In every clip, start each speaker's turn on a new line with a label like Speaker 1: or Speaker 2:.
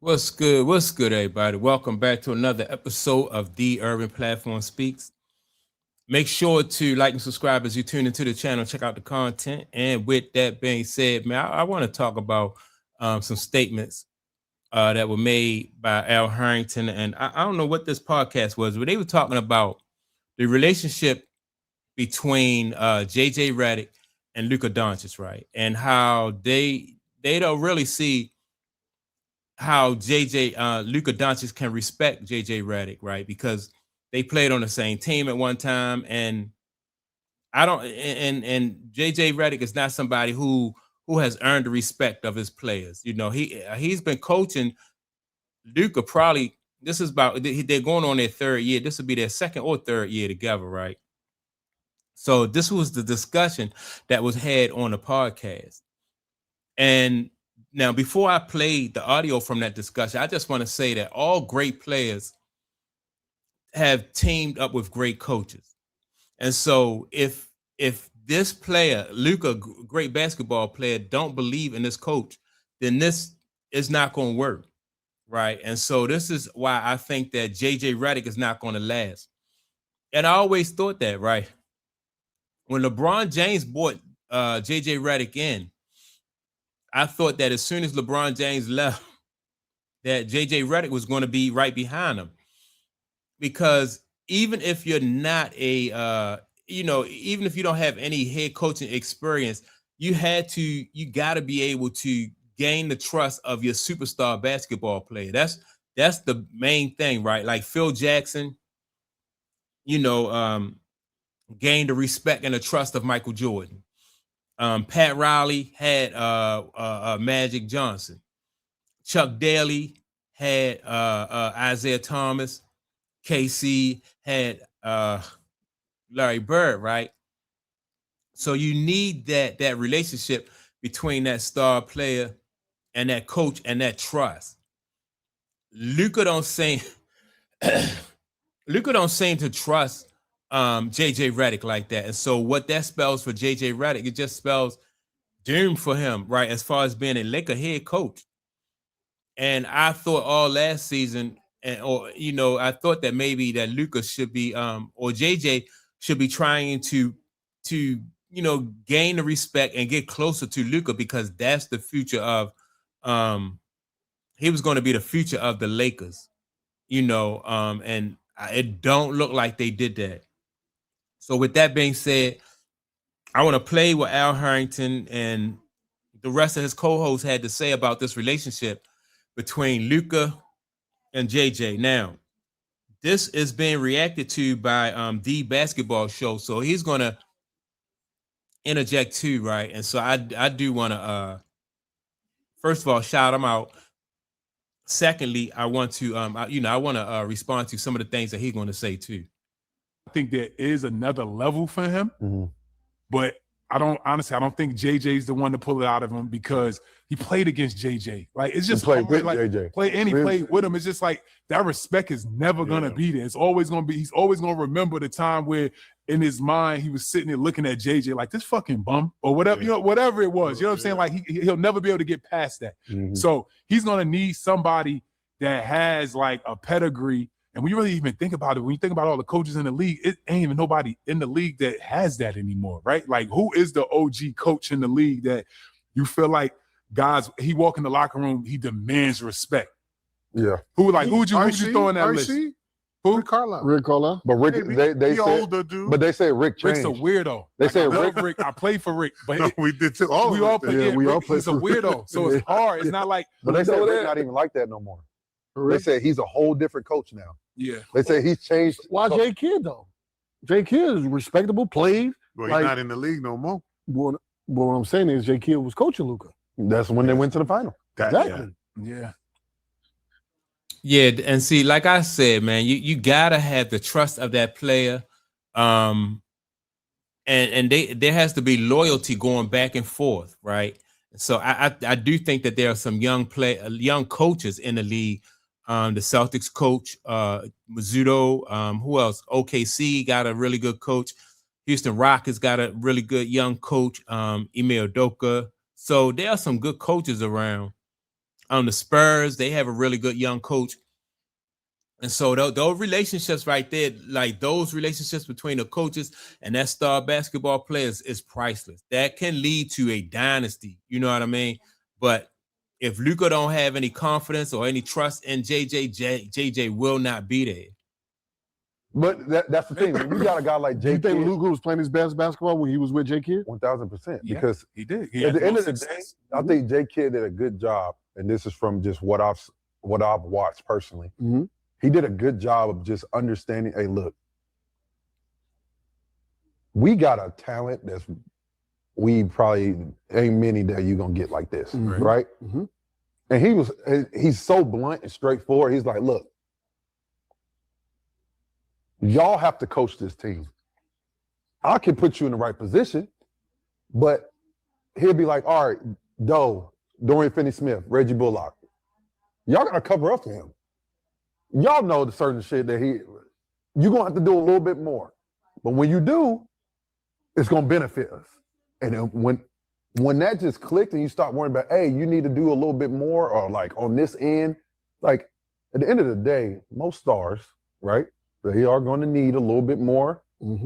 Speaker 1: What's good? What's good, everybody? Welcome back to another episode of The Urban Platform Speaks. Make sure to like and subscribe as you tune into the channel, check out the content. And with that being said, man, I want to talk about some statements that were made by Al Harrington. And I don't know what this podcast was, but they were talking about the relationship between JJ Redick and Luka Doncic, right? And how they don't really see how JJ Luka Doncic can respect JJ Redick, right? Because they played on the same team at one time, and I don't and JJ Redick is not somebody who has earned the respect of his players. You know, he's been coaching Luka probably this is about they're going on their third year. This would be their second or third year together, right? So this was the discussion that was had on the podcast. And now, before I play the audio from that discussion, I just want to say that all great players have teamed up with great coaches. And so if this player, Luka, great basketball player, don't believe in this coach, then this is not going to work. Right. And so this is why I think that JJ Redick is not going to last. And I always thought that, right? When LeBron James brought JJ Redick in, I thought that as soon as LeBron James left, that JJ Redick was going to be right behind him. Because even if you're not even if you don't have any head coaching experience, you got to be able to gain the trust of your superstar basketball player. That's the main thing, right? Like Phil Jackson, gained the respect and the trust of Michael Jordan. Pat Riley had Magic Johnson. Chuck Daly had Isaiah Thomas. KC had Larry Bird, right? So you need that relationship between that star player and that coach and that trust. Luka don't seem to trust JJ Redick like that. And so what that spells for JJ Redick, it just spells doom for him, right? As far as being a Laker head coach. And I thought all last season, I thought that maybe that Luka should be or JJ should be trying to gain the respect and get closer to Luka, because that's the future of he was going to be the future of the Lakers, and it don't look like they did that. So with that being said, I want to play what Al Harrington and the rest of his co-hosts had to say about this relationship between Luka and JJ. Now, this is being reacted to by the basketball show, so he's gonna interject too, right? And so I do want to first of all shout him out. Secondly, I want to I want to respond to some of the things that he's going to say too.
Speaker 2: I think there is another level for him, but I don't think JJ's the one to pull it out of him, because he played against JJ. Like, it's just
Speaker 3: played with
Speaker 2: JJ. Played with him. It's just like that respect is never gonna be there. It's always gonna be. He's always gonna remember the time where in his mind he was sitting there looking at JJ like, this fucking bum or whatever, whatever it was. You know what I'm saying? Like he'll never be able to get past that. So he's gonna need somebody that has like a pedigree. And when you really even think about it, when you think about all the coaches in the league, it ain't even nobody in the league that has that anymore, right? Like, who is the OG coach in the league that you feel like guys, he walk in the locker room, he demands respect?
Speaker 3: Yeah.
Speaker 2: Who would you throw in that list? Who?
Speaker 3: Rick Carlisle. But Rick, they say older dude. But they say Rick changed.
Speaker 2: Rick's a weirdo.
Speaker 3: They say
Speaker 2: Rick. I played for Rick, but
Speaker 4: no, we did too.
Speaker 3: We all played.
Speaker 2: He's a weirdo, so it's hard. It's not like.
Speaker 3: But they say Rick's not even like that no more. They say he's a whole different coach now.
Speaker 2: Yeah.
Speaker 3: They say he's changed.
Speaker 5: Why J Kidd though? J Kidd is respectable, played.
Speaker 4: Well, he's not in the league no more.
Speaker 5: Well, what I'm saying is J Kidd was coaching Luka.
Speaker 3: That's when they went to the final.
Speaker 5: Exactly.
Speaker 2: Yeah.
Speaker 1: Yeah, and see, like I said, man, you gotta have the trust of that player, and there has to be loyalty going back and forth, right? So I do think that there are some young coaches in the league. The Celtics coach, Mizuto, who else? OKC got a really good coach. Houston Rockets got a really good young coach, Ime Udoka. So there are some good coaches around. The Spurs, they have a really good young coach. And so those relationships right there, like those relationships between the coaches and that star basketball players is priceless. That can lead to a dynasty. You know what I mean? But if Luka don't have any confidence or any trust in JJ will not be there.
Speaker 3: But that's the thing. When you got a guy like
Speaker 5: Do you
Speaker 3: J.
Speaker 5: think
Speaker 3: Kidd,
Speaker 5: Luka was playing his best basketball when he was with J. Kidd?
Speaker 3: 1000%.
Speaker 2: Yeah.
Speaker 3: Because
Speaker 2: He did.
Speaker 3: at the end of the day, I think J. Kidd did a good job, and this is from just what I've watched personally.
Speaker 5: Mm-hmm.
Speaker 3: He did a good job of just understanding, hey, look, we got a talent that's we probably ain't many that you're going to get like this,
Speaker 5: Mhm.
Speaker 3: right?
Speaker 5: Mm-hmm.
Speaker 3: And he's so blunt and straightforward. He's like, look, y'all have to coach this team. I can put you in the right position, but he'll be like, all right, Dorian Finney-Smith, Reggie Bullock, y'all got to cover up for him. Y'all know the certain shit that you're going to have to do a little bit more. But when you do, it's going to benefit us. And then when that just clicked and you start worrying about, hey, you need to do a little bit more or like on this end, like at the end of the day, most stars, right, they are going to need a little bit more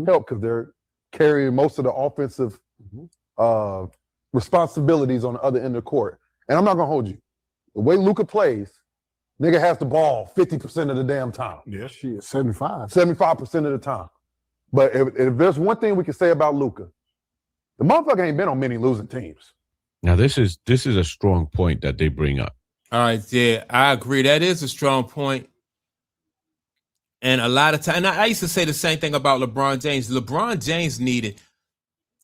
Speaker 3: help because they're carrying most of the offensive responsibilities on the other end of the court. And I'm not going to hold you. The way Luka plays, nigga has the ball 50% of the damn time.
Speaker 4: Yeah.
Speaker 5: Shit, 75.
Speaker 3: 75% of the time. But if there's one thing we can say about Luka, the motherfucker ain't been on many losing teams.
Speaker 6: Now, this is a strong point that they bring up.
Speaker 1: All right, yeah, I agree. That is a strong point. And a lot of time, I used to say the same thing about LeBron James. LeBron James needed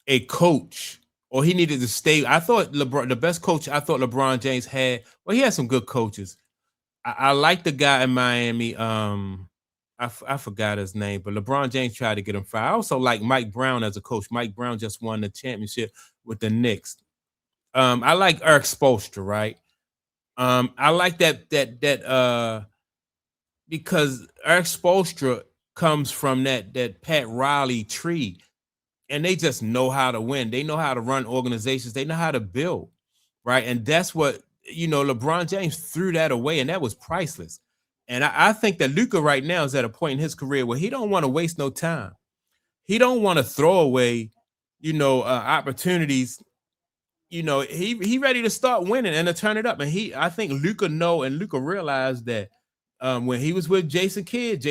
Speaker 1: a coach, or he needed to stay. I thought the best coach I thought LeBron James had, well, he had some good coaches. I like the guy in Miami. I forgot his name, but LeBron James tried to get him fired. I also like Mike Brown as a coach. Mike Brown just won the championship with the Knicks. I like Eric Spoelstra, right? I like that because Eric Spoelstra comes from that Pat Riley tree, and they just know how to win. They know how to run organizations. They know how to build, right? And that's what, LeBron James threw that away, and that was priceless. And I think that Luka right now is at a point in his career where he don't want to waste no time. He don't want to throw away, opportunities. He ready to start winning and to turn it up. And I think Luka realized that when he was with Jason Kidd,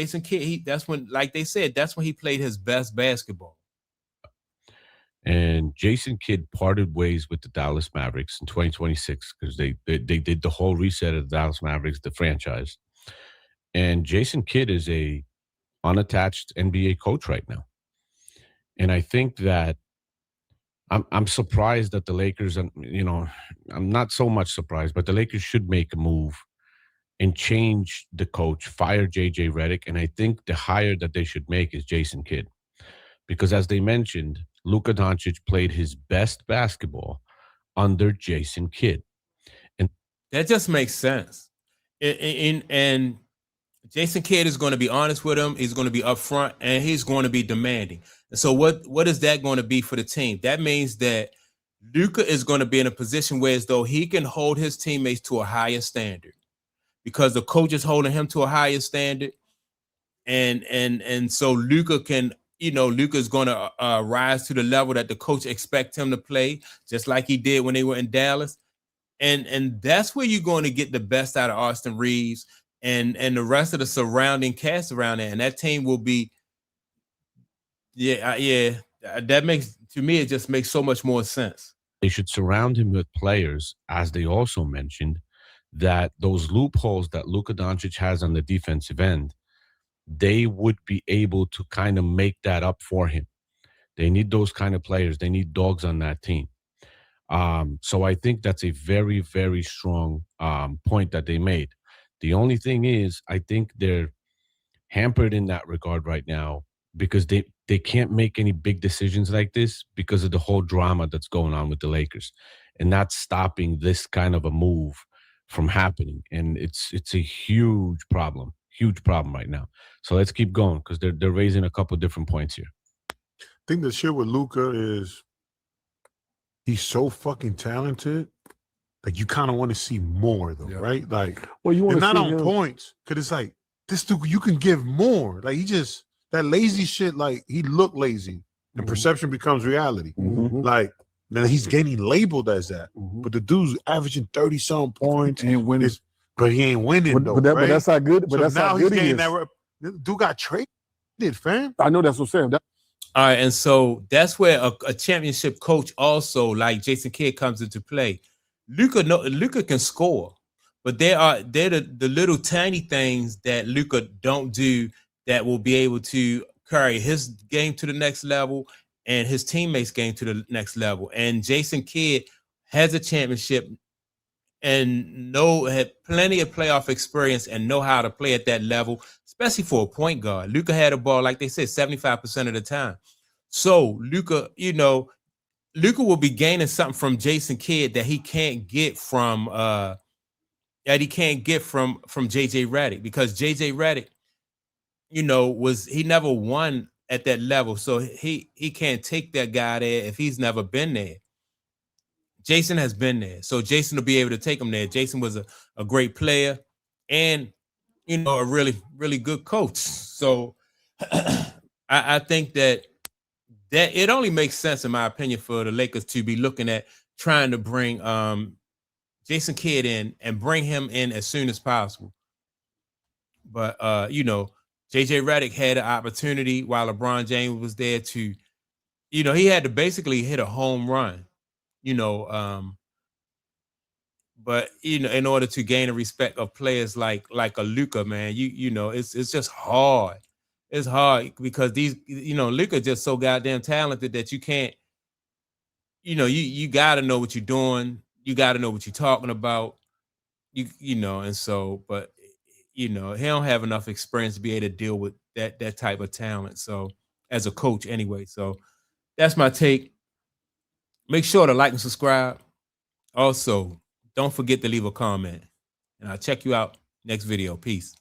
Speaker 1: that's when, like they said, that's when he played his best basketball.
Speaker 6: And Jason Kidd parted ways with the Dallas Mavericks in 2026 because they did the whole reset of the Dallas Mavericks, the franchise. And Jason Kidd is a unattached NBA coach right now. And I think that I'm surprised that the Lakers, I'm not so much surprised, but the Lakers should make a move and change the coach, fire JJ Redick. And I think the hire that they should make is Jason Kidd. Because as they mentioned, Luka Doncic played his best basketball under Jason Kidd. And
Speaker 1: that just makes sense. And Jason Kidd is going to be honest with him. He's going to be upfront, and he's going to be demanding. And so what is that going to be for the team? That means that Luka is going to be in a position where as though he can hold his teammates to a higher standard because the coach is holding him to a higher standard. And so Luka can, Luka is going to rise to the level that the coach expects him to play, just like he did when they were in Dallas. And that's where you're going to get the best out of Austin Reeves and the rest of the surrounding cast around there. And that team will be, that makes, to me, it just makes so much more sense.
Speaker 6: They should surround him with players, as they also mentioned, that those loopholes that Luka Doncic has on the defensive end, they would be able to kind of make that up for him. They need those kind of players. They need dogs on that team. So I think that's a very, very strong point that they made. The only thing is, I think they're hampered in that regard right now because they can't make any big decisions like this because of the whole drama that's going on with the Lakers. And that's stopping this kind of a move from happening. And it's a huge problem right now. So let's keep going because they're raising a couple different points here.
Speaker 4: I think the shit with Luka is he's so fucking talented like you kind of want to see more though,
Speaker 2: Yeah.
Speaker 4: right? Like
Speaker 5: Well, you want
Speaker 4: it's
Speaker 5: to
Speaker 4: not
Speaker 5: see
Speaker 4: on
Speaker 5: him.
Speaker 4: points because it's like this dude, you can give more. Like he just that lazy shit. Like he looked lazy, and perception becomes reality.
Speaker 5: Mhm.
Speaker 4: Like then he's getting labeled as that,
Speaker 5: Mhm.
Speaker 4: but the dude's averaging 30-some points,
Speaker 2: And when it's
Speaker 4: but he ain't winning though.
Speaker 5: But
Speaker 4: right?
Speaker 5: that's how good. But
Speaker 4: So
Speaker 5: that's
Speaker 4: now
Speaker 5: how
Speaker 4: he's
Speaker 5: good he
Speaker 4: getting
Speaker 5: is.
Speaker 4: that. This dude got traded, fam.
Speaker 5: I know that's what I'm saying.
Speaker 1: All right, and so that's where a championship coach also like Jason Kidd comes into play. Luka can score, but they're the little tiny things that Luka don't do that will be able to carry his game to the next level and his teammates' game to the next level. And Jason Kidd has a championship and had plenty of playoff experience and know how to play at that level, especially for a point guard. Luka had a ball, like they said, 75% of the time. So Luka, Luka will be gaining something from Jason Kidd that he can't get from JJ Redick, because JJ Redick, he never won at that level. So he can't take that guy there if he's never been there. Jason has been there. So Jason will be able to take him there. Jason was a great player and a really, really good coach. So I think that it only makes sense, in my opinion, for the Lakers to be looking at trying to bring Jason Kidd in and bring him in as soon as possible. But JJ Redick had an opportunity while LeBron James was there to, he had to basically hit a home run, but in order to gain the respect of players like a Luka, man, it's just hard. It's hard because these, Luka just so goddamn talented that you can't, you got to know what you're doing. You got to know what you're talking about. And so, but he don't have enough experience to be able to deal with that type of talent. So, as a coach, anyway. So, that's my take. Make sure to like and subscribe. Also, don't forget to leave a comment, and I'll check you out next video. Peace.